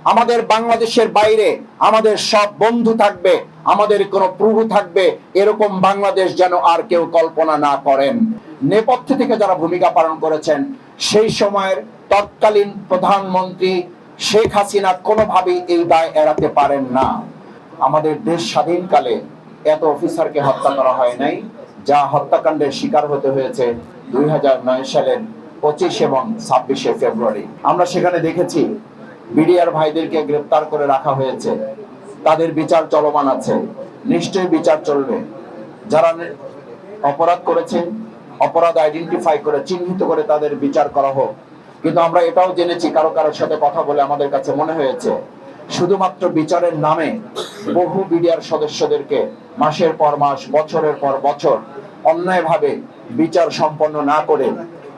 আমাদের বাংলাদেশের বাইরে আমাদের সব বন্ধু থাকবে, আমাদের কোনো প্রভু থাকবে, এরকম বাংলাদেশ যেন আর কেউ কল্পনা না করেন। নেপথ্যে থেকে যারা ভূমিকা পালন করেছেন, সেই সময়ের তৎকালীন প্রধানমন্ত্রী শেখ হাসিনা কোনোভাবেই এই দায় এড়াতে পারেন না। আমাদের দেশ স্বাধীনকালে এত অফিসারকে হত্যা করা হয় নাই, যা হত্যাকাণ্ডের শিকার হতে হয়েছে 2009 সালের 25 এবং 26শে ফেব্রুয়ারি। আমরা সেখানে দেখেছি বিডিআর ভাইদেরকে গ্রেফতার করে রাখা হয়েছে, তাদের বিচার চলমান আছে, নিশ্চয়ই বিচার চলবে। যারা অপরাধ করেছে, অপরাধ আইডেন্টিফাই করে চিহ্নিত করে তাদের বিচার করা হোক। কিন্তু আমরা এটাও জেনেছি, কারো কারোর সাথে কথা বলে আমাদের কাছে মনে হয়েছে শুধুমাত্র বিচারের নামে বহু বিডিআর সদস্যদেরকে মাসের পর মাস, বছরের পর বছর অন্যায়ভাবে বিচার সম্পন্ন না করে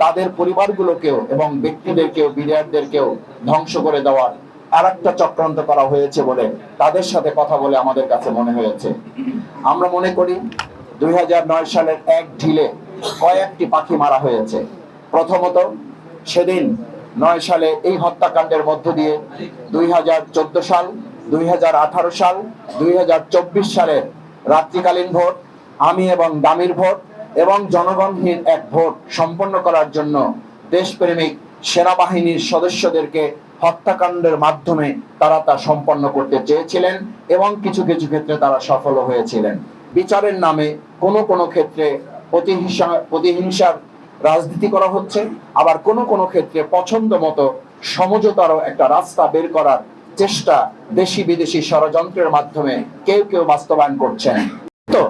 তাদের পরিবারগুলোকেও এবং ব্যক্তিদেরকেও, বিডিআরদেরকেও ধ্বংস করে দেওয়ার আরেকটা চক্রান্ত করা হয়েছে বলে তাদের সাথে কথা বলে আমাদের কাছে মনে হয়েছে। আমরা মনে করি 2009 সালের এক ঢিলে কয়েকটি পাখি মারা হয়েছে। প্রথমত, সেদিন 9 সালে এই হত্যাকাণ্ডের মধ্য দিয়ে 2014 সাল, 2018 সাল, 2024 সালের রাত্রিকালীন ভোট, আমি এবং দামির ভোট এবং জনগণহীন এক ভোট সম্পন্ন করার জন্য দেশপ্রেমিক সেনাবাহিনীর সদস্যদেরকে হত্যাকাণ্ডের মাধ্যমে তারা তা সম্পন্ন করতে চেয়েছিলেন এবং কিছু কিছু ক্ষেত্রে তারা সফল হয়েছিলেন। বিচারের নামে কোনো কোনো ক্ষেত্রে প্রতিহিংসার রাজনীতি করা হচ্ছে, আবার কোনো কোনো ক্ষেত্রে পছন্দ মতো সমঝোতারও একটা রাস্তা বের করার চেষ্টা দেশি বিদেশি ষড়যন্ত্রের মাধ্যমে কেউ কেউ বাস্তবায়ন করছেন। তো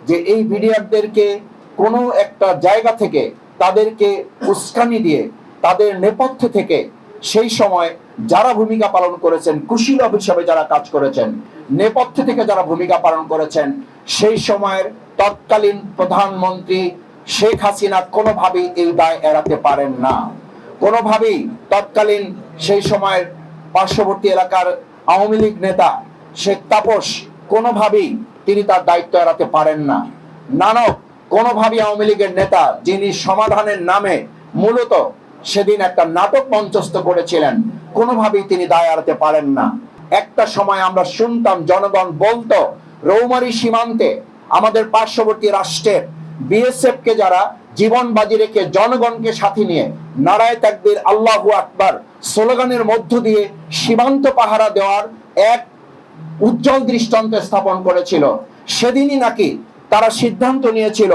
যে এই বিডিআরদেরকে কোনো একটা জায়গা থেকে তাদেরকে উস্কানি দিয়ে, তাদের নেপথ্যে থেকে সেই সময় যারা ভূমিকা পালন করেছেন, কুশীলব হিসাবে যারা কাজ করেছেন, নেপথ্যে থেকে যারা ভূমিকা পালন করেছেন, সেই সময়ের তৎকালীন প্রধানমন্ত্রী শেখ হাসিনা কোনোভাবেই এই দায় এড়াতে পারেন না। কোনোভাবেই তৎকালীন সেই সময়ের পার্শ্ববর্তী এলাকার আওয়ামী লীগ নেতা শেখ তাপস কোনোভাবেই তিনি তার দায়িত্ব এড়াতে পারেন না। নানক কোনোভাবেই আওয়ামী লীগের নেতা, যিনি সমাধানের নামে মূলত সেদিন একটা নাটক মঞ্চস্থ করেছিলেন, কোনোভাবেই তিনি দায় এড়াতে পারেন না। একটা সময় আমরা শুনতাম, জনগণ বলতো, রৌমারী সীমান্তে আমাদের পার্শ্ববর্তী রাষ্ট্রের বিএসএফ কে যারা জীবন বাজি রেখে জনগণকে সাথে নিয়ে নারায়ে তাকবীর, আল্লাহু আকবার স্লোগানের মধ্য দিয়ে সীমান্ত পাহারা দেওয়ার এক উজ্জ্বল দৃষ্টান্ত স্থাপন করেছিল। সেদিনই নাকি তারা সিদ্ধান্ত নিয়েছিল,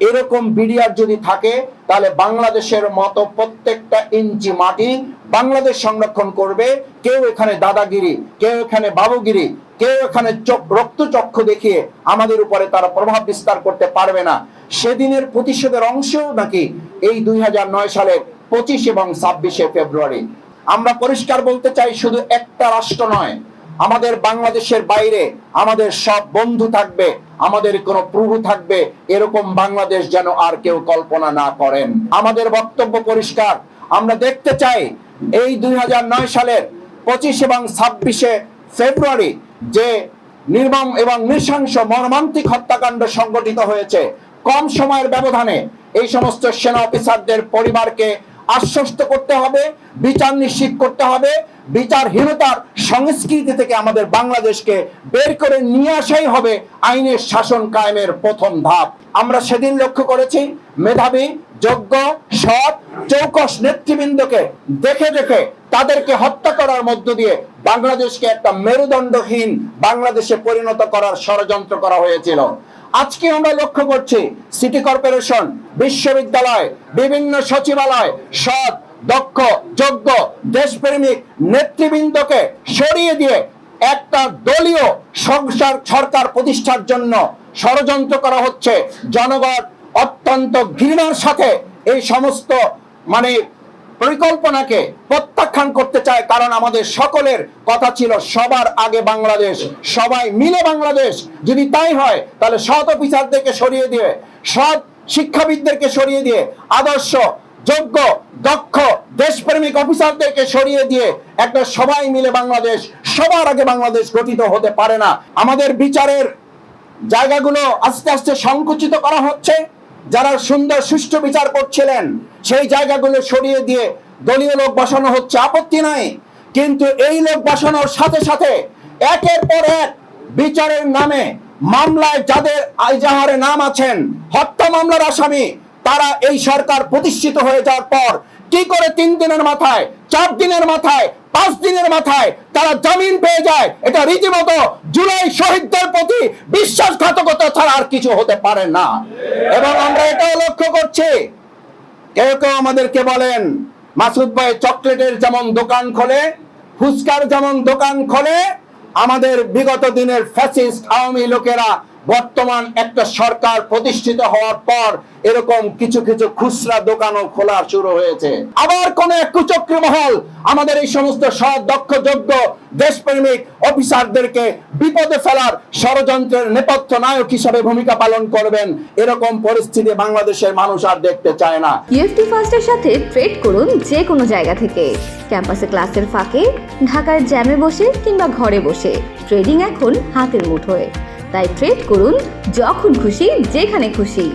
এরকম বিডিআর যদি থাকে তাহলে বাংলাদেশের মতো প্রত্যেকটা ইঞ্চি মাটি বাংলাদেশ সংরক্ষণ করবে। কেউ এখানে দাদাগিরি, কেউ এখানে বাবুগিরি, কেউ এখানে রক্তচক্ষু দেখিয়ে আমাদের উপরে তারা প্রভাব বিস্তার করতে পারবে না। সেদিনের প্রতিশোধের অংশও নাকি এই 2009 সালের 25 এবং 26শে ফেব্রুয়ারি। আমরা পরিষ্কার বলতে চাই, শুধু একটা রাষ্ট্র নয়, আমাদের বাংলাদেশের বাইরে আমাদের সব বন্ধু থাকবে, আমাদের কোনো প্রভু থাকবে, এরকম বাংলাদেশ যেন আর কেউ কল্পনা না করেন। আমাদের বক্তব্য পরিষ্কার, আমরা দেখতে চাই এই 2009 সালের 25 এবং 26শে ফেব্রুয়ারি যে নির্মম এবং নৃশংস মর্মান্তিক হত্যাকাণ্ড সংঘটিত হয়েছে, কম সময়ের ব্যবধানে এই সমস্ত সেনা অফিসারদের পরিবারকে আশ্বস্ত করতে হবে, বিচার নিশ্চিত করতে হবে। বিচারহীনতার সংস্কৃতি থেকে আমাদের বাংলাদেশকে বের করে নিয়ে আসাই হবে আইনের শাসন কায়েমের প্রথম ধাপ। আমরা সেদিন লক্ষ্য করেছি, মেধাবী, যোগ্য, সৎ, চৌকস নেতৃবৃন্দকে দেখে দেখে তাদেরকে হত্যা করার মধ্য দিয়ে বাংলাদেশকে একটা মেরুদণ্ডহীন বাংলাদেশে পরিণত করার ষড়যন্ত্র করা হয়েছিল। আজকে আমরা লক্ষ্য করছি, সিটি কর্পোরেশন, বিশ্ববিদ্যালয়, বিভিন্ন সচিবালয় সৎ, দক্ষ, যোগ্য, দেশপ্রেমিক নেতৃবৃন্দকে সরিয়ে দিয়ে একটা দলীয় সরকার প্রতিষ্ঠার জন্য ষড়যন্ত্র করা হচ্ছে। জনগণ অত্যন্ত ঘৃণার সাথে এই সমস্ত পরিকল্পনাকে প্রত্যাখ্যান করতে চায়, কারণ আমাদের সকলের কথা ছিল সবার আগে বাংলাদেশ, সবাই মিলে বাংলাদেশ। যদি তাই হয় তাহলে সৎ অফিসারদেরকে সরিয়ে দিয়ে, সৎ শিক্ষাবিদদেরকে সরিয়ে দিয়ে, আদর্শ, যোগ্য, দক্ষ, দেশপ্রেমিক অফিসারদেরকে সরিয়ে দিয়ে একটা সবাই মিলে বাংলাদেশ, সবার আগে বাংলাদেশ গঠিত হতে পারে না। আমাদের বিচারের জায়গাগুলো আস্তে আস্তে সংকুচিত করা হচ্ছে। যারা সুন্দর সুষ্ঠু বিচার করছিলেন সেই জায়গাগুলো সরিয়ে দিয়ে দলীয় লোক বসানো হচ্ছে, আপত্তি নাই। কিন্তু এই লোক বসানোর সাথে সাথে একের পর এক বিচারের নামে মামলায় যাদের আইজাহারে নাম আছেন, হত্যা মামলার আসামি, তারা এই সরকার প্রতিষ্ঠিত হয়ে যাওয়ার পর কি করে 3 দিনের মাথায়, 4 দিনের মাথায়, 5 দিনের মাথায় তারা জামিন পেয়ে যায়। এটা রীতিমতো জুলাই শহীদদের প্রতি বিশ্বাসঘাতকতা ছাড়া আর কিছু হতে পারে না। এবং আমরা এটাও লক্ষ্য করছি, কেউ কেউ আমাদেরকে বলেন মাসুদ ভাই চকলেটের যেমন দোকান খোলে, ফুচকার যেমন দোকান খোলে, আমাদের বিগত দিনের ফ্যাসিস্ট আওয়ামী লোকেরা বর্তমান একটা সরকার প্রতিষ্ঠিত হওয়ার পর এরকম কিছু কিছু খুচরা দোকানও খোলা শুরু হয়েছে। আবার কোন এক কুচক্রী মহল আমাদের এই সমস্ত সৎ দক্ষ যোগ্য দেশপ্রেমিক অফিসারদেরকে বিপদে ফেলার ষড়যন্ত্রের নেপথ্য নায়ক হিসেবে ভূমিকা পালন করবেন, এরকম পরিস্থিতি বাংলাদেশের মানুষ আর দেখতে চায় না। ইউএফটি ফার্স্টের সাথে ট্রেড করুন যে কোনো জায়গা থেকে, ক্যাম্পাসে ক্লাসের ফাঁকে, ঢাকার জ্যামে বসে কিংবা ঘরে বসে। ট্রেডিং এখন হাতের মুঠোয়, তাই ট্রেড করুন যখন খুশি যেখানে খুশি।